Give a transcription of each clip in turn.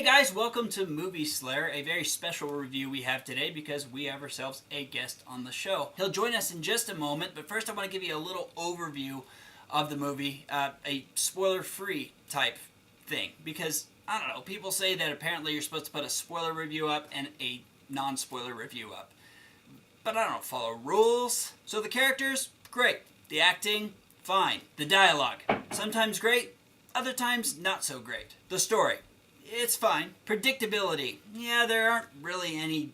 Hey guys, welcome to MovieSlayer, a very special review we have today because we have ourselves a guest on the show. He'll join us in just a moment, but first I want to give you a little overview of the movie, a spoiler-free type thing, because, I don't know, people say that apparently you're supposed to put a spoiler review up and a non-spoiler review up, but I don't follow rules. So the characters, great. The acting, fine. The dialogue, sometimes great, other times not so great. The story, it's fine. Predictability, yeah, there aren't really any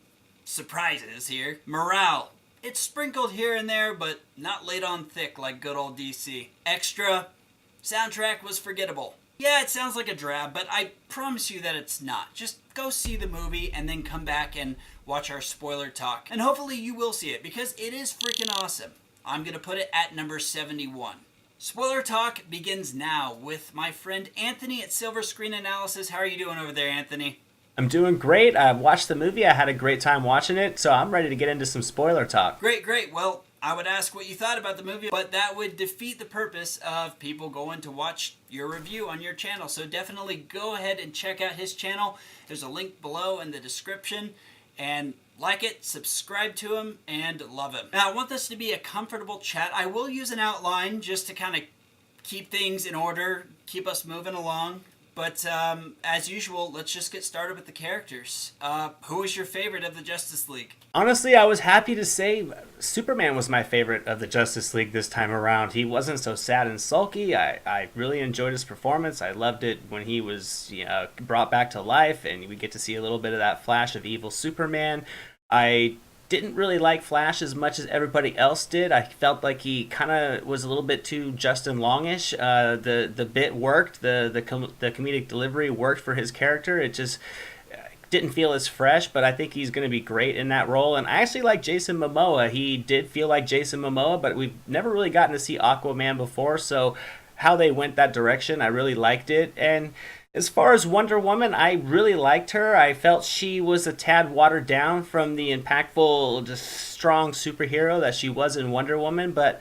surprises here. Morale, it's sprinkled here and there, but not laid on thick like good old DC. Extra, soundtrack was forgettable. Yeah, it sounds like a drab, but I promise you that it's not. Just go see the movie and then come back and watch our spoiler talk. And hopefully you will see it, because it is freaking awesome. I'm going to put it at number 71. Spoiler talk begins now with my friend Anthony at Silver Screen Analysis. How are you doing over there, Anthony? I'm doing great. I watched the movie. I had a great time watching it, so I'm ready to get into some spoiler talk. Great, great. Well, I would ask what you thought about the movie, but that would defeat the purpose of people going to watch your review on your channel. So definitely go ahead and check out his channel. There's a link below in the description. And like it, subscribe to him, and love him. Now, I want this to be a comfortable chat. I will use an outline just to kind of keep things in order, keep us moving along. But as usual, let's just get started with the characters. Who was your favorite of the Justice League? Honestly, I was happy to say Superman was my favorite of the Justice League this time around. He wasn't so sad and sulky. I really enjoyed his performance. I loved it when he was brought back to life, and we get to see a little bit of that flash of evil Superman. I didn't really like Flash as much as everybody else did. I felt like he kind of was a little bit too Justin Longish. The bit worked, the comedic delivery worked for his character. It just didn't feel as fresh, but I think he's going to be great in that role. And I actually like Jason Momoa. He did feel like Jason Momoa, but we've never really gotten to see Aquaman before, so how they went that direction, I really liked it. And as far as Wonder Woman, I really liked her. I felt she was a tad watered down from the impactful, just strong superhero that she was in Wonder Woman. But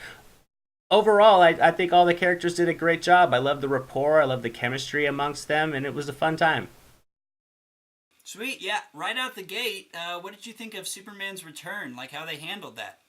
overall, I think all the characters did a great job. I love the rapport. I love the chemistry amongst them, and it was a fun time. Sweet, yeah. Right out the gate, what did you think of Superman's return? Like how they handled that?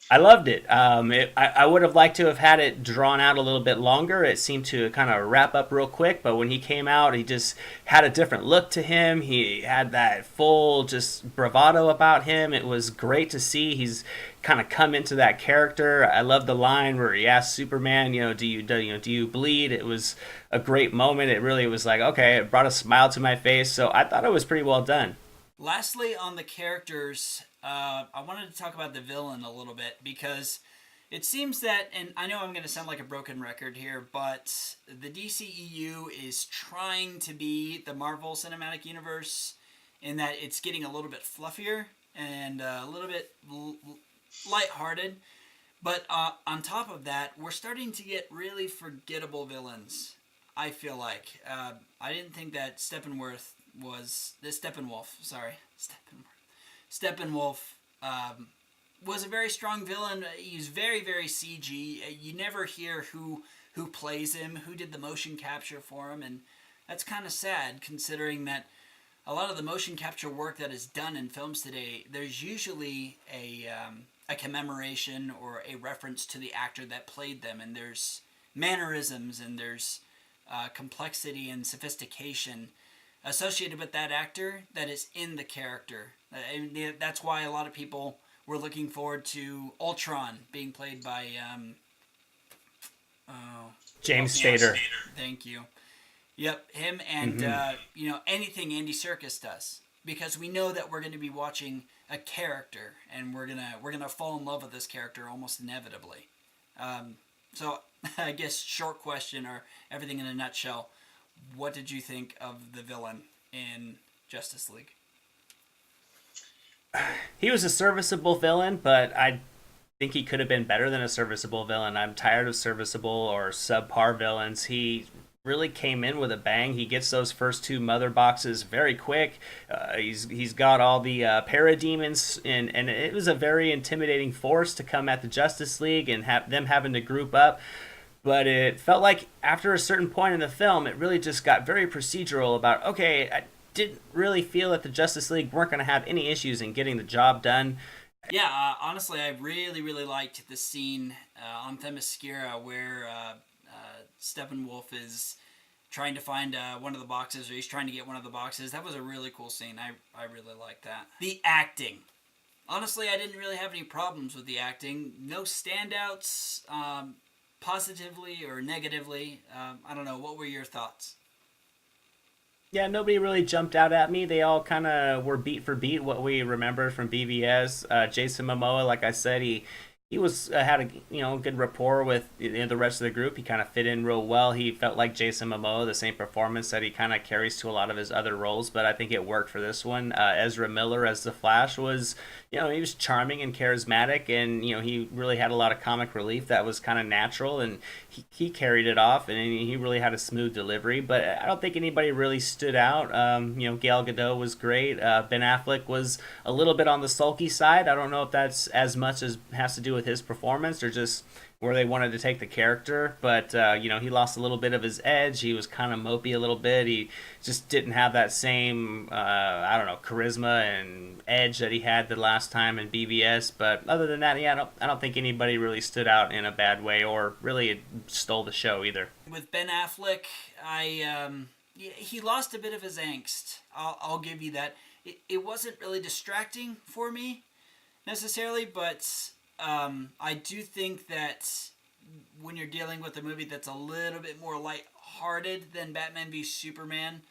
I loved it. I would have liked to have had it drawn out a little bit longer. It seemed to kind of wrap up real quick, but when he came out, he just had a different look to him. He had that full just bravado about him. It was great to see. He's kind of come into that character. I love the line where he asked Superman, do you bleed? It was a great moment. It really was like, okay, it brought a smile to my face. So I thought it was pretty well done. Lastly, on the characters, I wanted to talk about the villain a little bit, because it seems that, and I know I'm going to sound like a broken record here, but the DCEU is trying to be the Marvel Cinematic Universe in that it's getting a little bit fluffier and a little bit lighthearted. But on top of that, we're starting to get really forgettable villains, I feel like. I didn't think that Steppenwolf was a very strong villain. He's very, very CG. You never hear who plays him, who did the motion capture for him, and that's kind of sad, considering that a lot of the motion capture work that is done in films today, there's usually a commemoration or a reference to the actor that played them, and there's mannerisms, and there's complexity and sophistication associated with that actor that is in the character. And that's why a lot of people were looking forward to Ultron being played by James Spader. Thank you. Yep, him, and anything Andy Serkis does, because we know that we're going to be watching a character, and we're gonna fall in love with this character almost inevitably. So I guess short question, or everything in a nutshell. What did you think of the villain in Justice League? He was a serviceable villain, but I think he could have been better than a serviceable villain. I'm tired of serviceable or subpar villains. He really came in with a bang. He gets those first two mother boxes very quick. He's got all the parademons, and it was a very intimidating force to come at the Justice League and have them having to group up. but it felt like after a certain point in the film, it really just got very procedural about, okay, I didn't really feel that the Justice League weren't going to have any issues in getting the job done. Yeah, honestly, I really, really liked the scene on Themyscira where Steppenwolf is trying to find one of the boxes, or he's trying to get one of the boxes. That was a really cool scene. I really liked that. The acting. Honestly, I didn't really have any problems with the acting. No standouts, positively or negatively. I don't know. What were your thoughts? Yeah, nobody really jumped out at me. They all kind of were beat for beat what we remembered from BVS. Jason Momoa, like I said, he was had a good rapport with the rest of the group. He kind of fit in real well. He felt like Jason Momoa, the same performance that he kind of carries to a lot of his other roles. But I think it worked for this one. Ezra Miller as the Flash was, he was charming and charismatic, and he really had a lot of comic relief that was kind of natural, and he carried it off, and he really had a smooth delivery. But I don't think anybody really stood out. Gal Gadot was great. Ben Affleck was a little bit on the sulky side. I don't know if that's as much as has to do with his performance or just where they wanted to take the character, but he lost a little bit of his edge. He was kind of mopey a little bit. He just didn't have that same charisma and edge that he had the last time in BVS. But other than that, yeah, I don't think anybody really stood out in a bad way or really stole the show either. With Ben Affleck, he lost a bit of his angst. I'll give you that. It wasn't really distracting for me necessarily, but I do think that when you're dealing with a movie that's a little bit more light-hearted than Batman v Superman,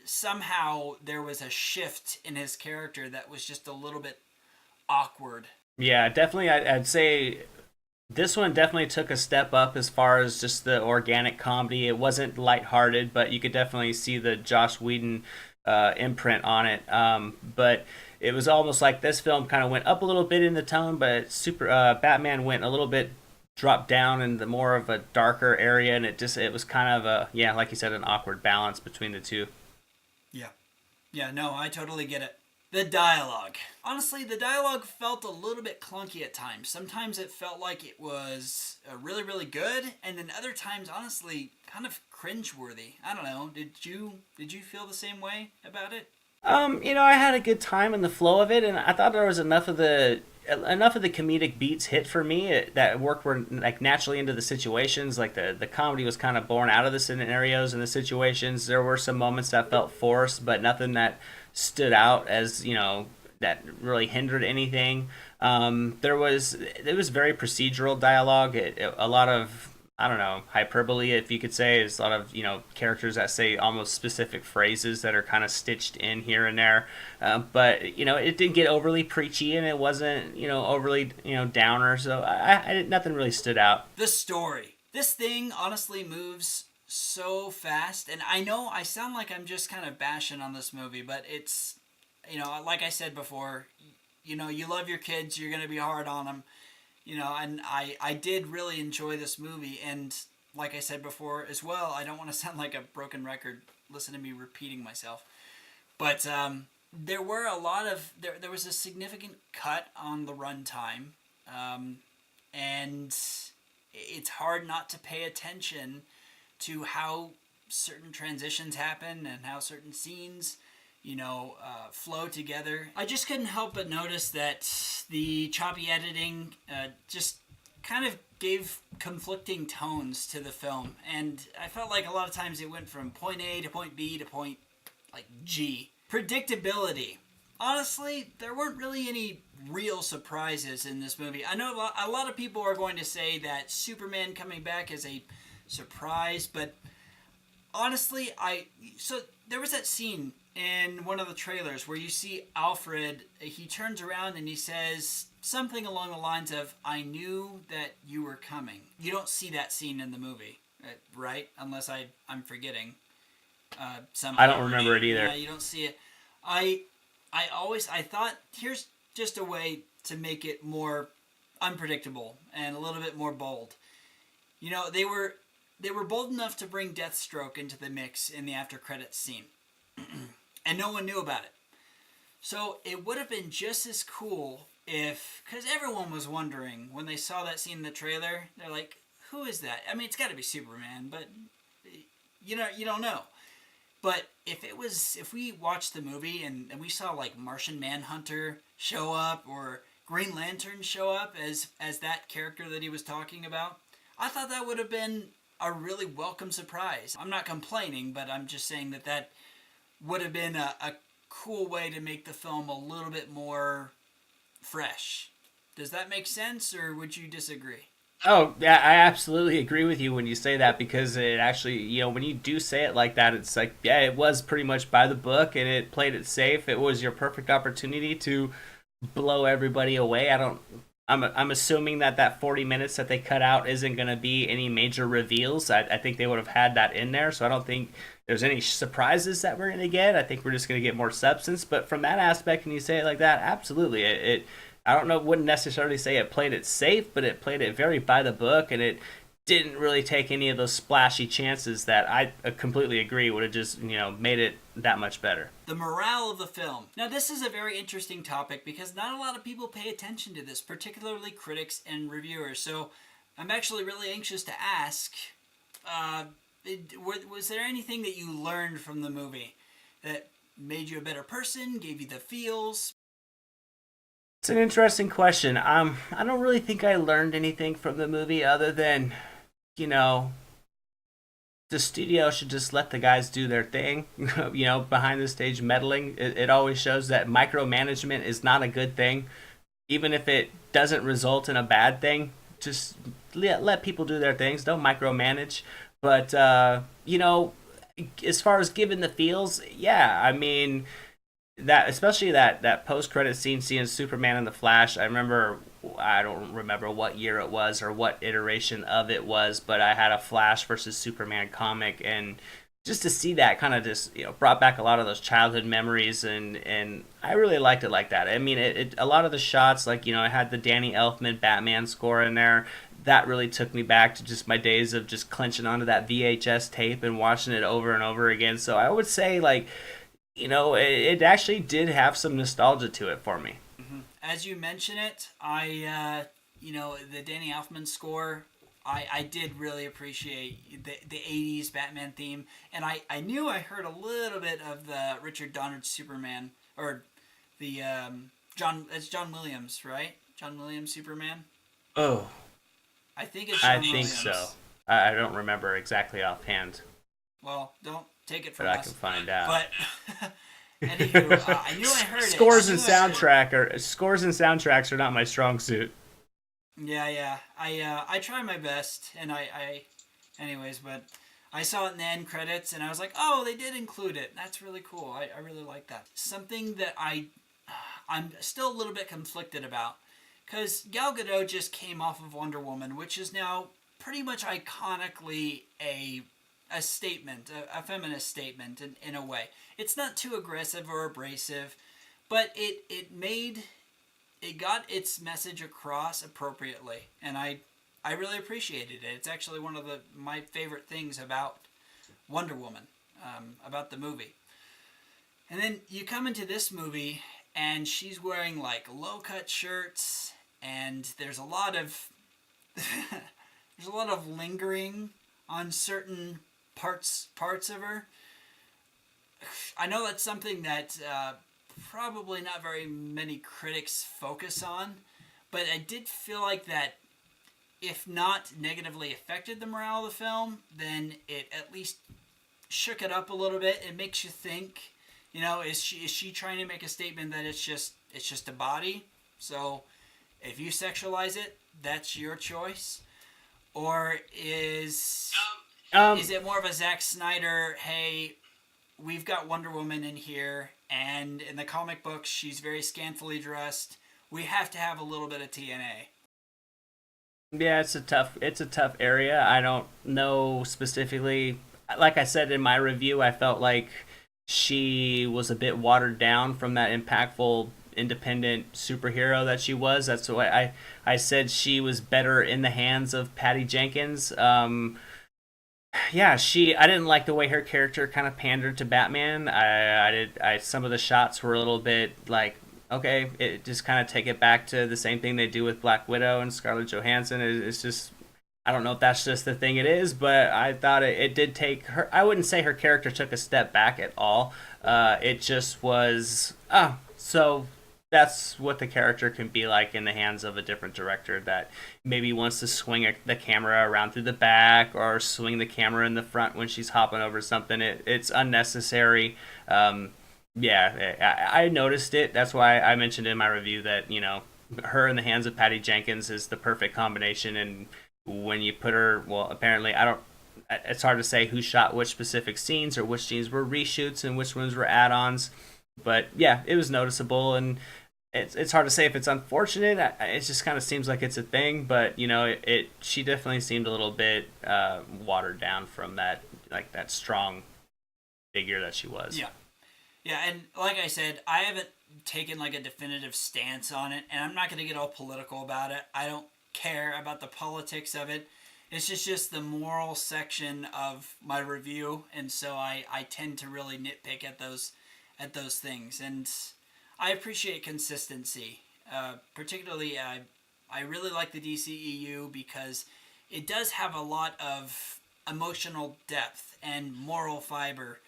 somehow there was a shift in his character that was just a little bit awkward. Yeah, definitely. I'd say this one definitely took a step up as far as just the organic comedy. It wasn't lighthearted, but you could definitely see the Joss Whedon imprint on it. But it was almost like this film kind of went up a little bit in the tone, but Batman went a little bit dropped down in the more of a darker area, and it was kind of like you said, an awkward balance between the two. Yeah. Yeah, no, I totally get it. The dialogue. Honestly, the dialogue felt a little bit clunky at times. Sometimes it felt like it was really, really good, and then other times, honestly, kind of cringeworthy. I don't know. Did you feel the same way about it? I had a good time in the flow of it, and I thought there was enough of the comedic beats hit for me that worked were like naturally into the situations. Like the comedy was kind of born out of the scenarios and the situations. There were some moments that felt forced, but nothing that stood out as that really hindered anything. It was very procedural dialogue. A lot of, I don't know, hyperbole, if you could say. There's a lot of characters that say almost specific phrases that are kind of stitched in here and there. But it didn't get overly preachy, and it wasn't overly downer. So nothing really stood out. The story. This thing honestly moves so fast, and I know I sound like I'm just kind of bashing on this movie, but it's like I said before, you love your kids, you're gonna be hard on them. And I did really enjoy this movie, and like I said before as well, I don't want to sound like a broken record. Listen to me repeating myself. But there were there was a significant cut on the runtime, and it's hard not to pay attention to how certain transitions happen and how certain scenes flow together. I just couldn't help but notice that the choppy editing just kind of gave conflicting tones to the film, and I felt like a lot of times it went from point A to point B to point G. Predictability. Honestly, there weren't really any real surprises in this movie. I know a lot of people are going to say that Superman coming back is a surprise, but honestly, so there was that scene in one of the trailers where you see Alfred, he turns around and he says something along the lines of, "I knew that you were coming." You don't see that scene in the movie, right? Unless I'm forgetting some. I don't remember it either. Yeah, you don't see it. I thought, here's just a way to make it more unpredictable and a little bit more bold. They were bold enough to bring Deathstroke into the mix in the after credits scene. And no one knew about it. So it would have been just as cool if, because everyone was wondering when they saw that scene in the trailer, they're like, who is that? I mean, it's got to be Superman, but you don't know. But if we watched the movie and we saw like Martian Manhunter show up or Green Lantern show up as that character that he was talking about, I thought that would have been a really welcome surprise. I'm not complaining, but I'm just saying that would have been a cool way to make the film a little bit more fresh. Does that make sense, or would you disagree? Oh, yeah, I absolutely agree with you when you say that, because it actually, when you do say it like that, it's like, yeah, it was pretty much by the book and it played it safe. It was your perfect opportunity to blow everybody away. I'm assuming that 40 minutes that they cut out isn't going to be any major reveals. I think they would have had that in there, so I don't think there's any surprises that we're going to get. I think we're just going to get more substance. But from that aspect, when you say it like that, absolutely. I don't know, wouldn't necessarily say it played it safe, but it played it very by the book, and it didn't really take any of those splashy chances that I completely agree would have just, made it that much better. The morale of the film. Now, this is a very interesting topic because not a lot of people pay attention to this, particularly critics and reviewers. So I'm actually really anxious to ask, was there anything that you learned from the movie that made you a better person, gave you the feels? It's an interesting question. I don't really think I learned anything from the movie other than, the studio should just let the guys do their thing. Behind the stage meddling. It always shows that micromanagement is not a good thing. Even if it doesn't result in a bad thing, just let people do their things. Don't micromanage. But, as far as giving the feels, yeah, I mean, that especially that post credit scene seeing Superman and the Flash. I don't remember what year it was or what iteration of it was, but I had a Flash versus Superman comic, and just to see that kind of just brought back a lot of those childhood memories, and I really liked it like that. I mean, it a lot of the shots, like it had the Danny Elfman Batman score in there. That really took me back to just my days of just clenching onto that VHS tape and watching it over and over again. So I would say, like, it actually did have some nostalgia to it for me. Mm-hmm. As you mention it, the Danny Elfman score, I did really appreciate the 80s Batman theme. And I knew I heard a little bit of the Richard Donner Superman, or the it's John Williams, right? John Williams Superman? Oh. I think it's John Williams. I think so. I don't remember exactly offhand. Well, don't take it from us. But I can find out. But anywho, I knew I heard scores and soundtracks are not my strong suit. Yeah. I try my best, and anyways, but I saw it in the end credits, and I was like, oh, they did include it. That's really cool. I really like that. Something that I'm still a little bit conflicted about, because Gal Gadot just came off of Wonder Woman, which is now pretty much iconically a statement, a feminist statement in a way. It's not too aggressive or abrasive, but it got its message across appropriately, and I really appreciated it. It's actually one of my favorite things about Wonder Woman, about the movie. And then you come into this movie, and she's wearing like low-cut shirts, and there's a lot of lingering on certain parts of her. I know that's something that probably not very many critics focus on, but I did feel like that, if not negatively affected the morale of the film, then it at least shook it up a little bit. It makes you think, is she trying to make a statement that it's just a body? So if you sexualize it, that's your choice, or is it more of a Zack Snyder, hey, we've got Wonder Woman in here, and in the comic books, she's very scantily dressed. We have to have a little bit of TNA. Yeah, it's a tough area. I don't know specifically. Like I said in my review, I felt like she was a bit watered down from that impactful independent superhero that she was. That's why I said she was better in the hands of Patty Jenkins. Yeah, I didn't like the way her character kind of pandered to Batman. I some of the shots were a little bit like, okay, it just kind of take it back to the same thing they do with Black Widow and Scarlett Johansson. It's just, I don't know if that's just the thing it is, but I thought it did take her. I wouldn't say her character took a step back at all. It just was, so that's what the character can be like in the hands of a different director that maybe wants to swing the camera around through the back or swing the camera in the front when she's hopping over something. It's unnecessary. Yeah, I noticed it. That's why I mentioned in my review that, her in the hands of Patty Jenkins is the perfect combination. And when you put her, well, apparently, it's hard to say who shot which specific scenes or which scenes were reshoots and which ones were add-ons. But yeah, it was noticeable, and it's hard to say if it's unfortunate. It just kind of seems like it's a thing, but she definitely seemed a little bit watered down from that strong figure that she was. Yeah, and like I said, I haven't taken like a definitive stance on it, and I'm not going to get all political about it. I don't care about the politics of it. It's just the moral section of my review, and so I tend to really nitpick at those things, and I appreciate consistency. Particularly, I really like the DCEU because it does have a lot of emotional depth and moral fiber.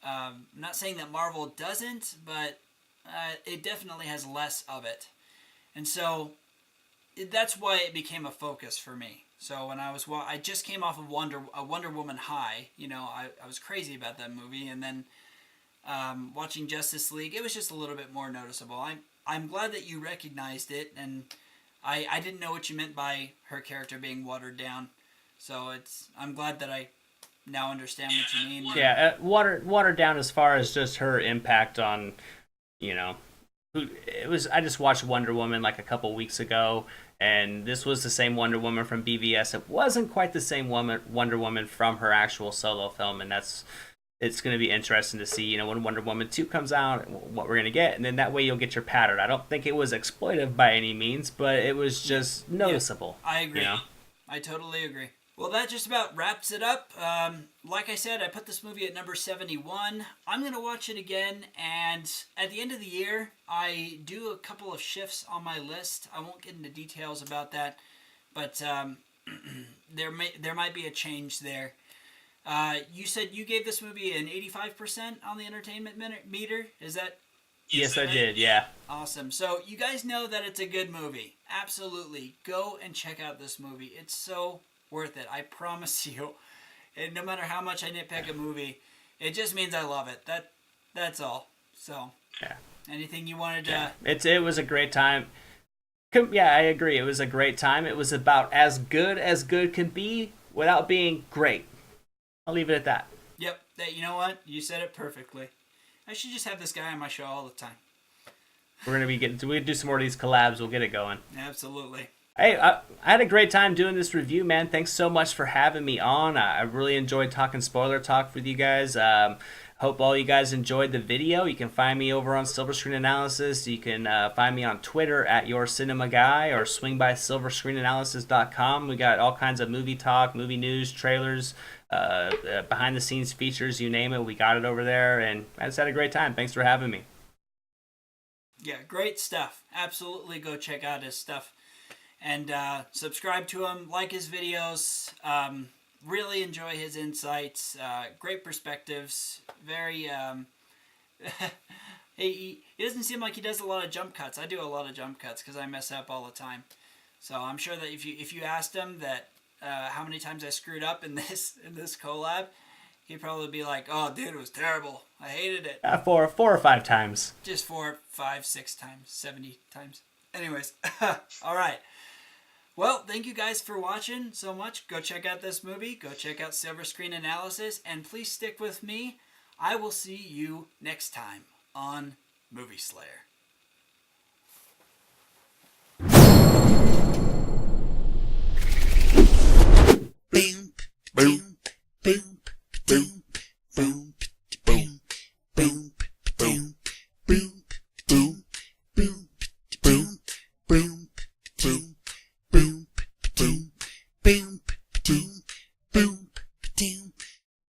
I'm not saying that Marvel doesn't, but it definitely has less of it. And so that's why it became a focus for me. So when I just came off of a Wonder Woman high, I was crazy about that movie, and then watching Justice League, it was just a little bit more noticeable. I'm glad that you recognized it, and I didn't know what you meant by her character being watered down. So I'm glad that I now understand what you mean. Yeah, watered down as far as just her impact on, it was. I just watched Wonder Woman like a couple weeks ago, and this was the same Wonder Woman from BVS. It wasn't quite the same Wonder Woman from her actual solo film, and it's going to be interesting to see, when Wonder Woman 2 comes out, what we're going to get, and then that way you'll get your pattern. I don't think it was exploitive by any means, but it was just noticeable. Yeah, I agree. I totally agree. Well, that just about wraps it up. Like I said, I put this movie at number 71. I'm going to watch it again, and at the end of the year, I do a couple of shifts on my list. I won't get into details about that, but there might be a change there. You said you gave this movie an 85% on the entertainment meter. Is that? Yes, I did. Yeah. Awesome. So you guys know that it's a good movie. Absolutely. Go and check out this movie. It's so worth it. I promise you. And no matter how much I nitpick a movie, it just means I love it. That's all. So. Yeah. Anything you wanted to? Yeah. It was a great time. Yeah, I agree. It was a great time. It was about as good can be without being great. I'll leave it at that. Yep. You know what? You said it perfectly. I should just have this guy on my show all the time. We're going to be do some more of these collabs. We'll get it going. Absolutely. Hey, I had a great time doing this review, man. Thanks so much for having me on. I really enjoyed talking spoiler talk with you guys. Hope all you guys enjoyed the video. You can find me over on Silver Screen Analysis. You can find me on Twitter at YourCinemaGuy, or swing by silverscreenanalysis.com. We got all kinds of movie talk, movie news, trailers, behind the scenes features, you name it. We got it over there, and I just had a great time. Thanks for having me. Yeah, great stuff. Absolutely go check out his stuff. And subscribe to him, like his videos. Really enjoy his insights. Great perspectives. Very. He doesn't seem like he does a lot of jump cuts. I do a lot of jump cuts because I mess up all the time. So I'm sure that if you asked him that how many times I screwed up in this collab, he'd probably be like, "Oh, dude, it was terrible. I hated it." 4 or 5 times. Just 4, 5, 6 times, 70 times. Anyways, all right. Well, thank you guys for watching so much. Go check out this movie. Go check out Silver Screen Analysis. And please stick with me. I will see you next time on MovieSlayer. Boom, boom.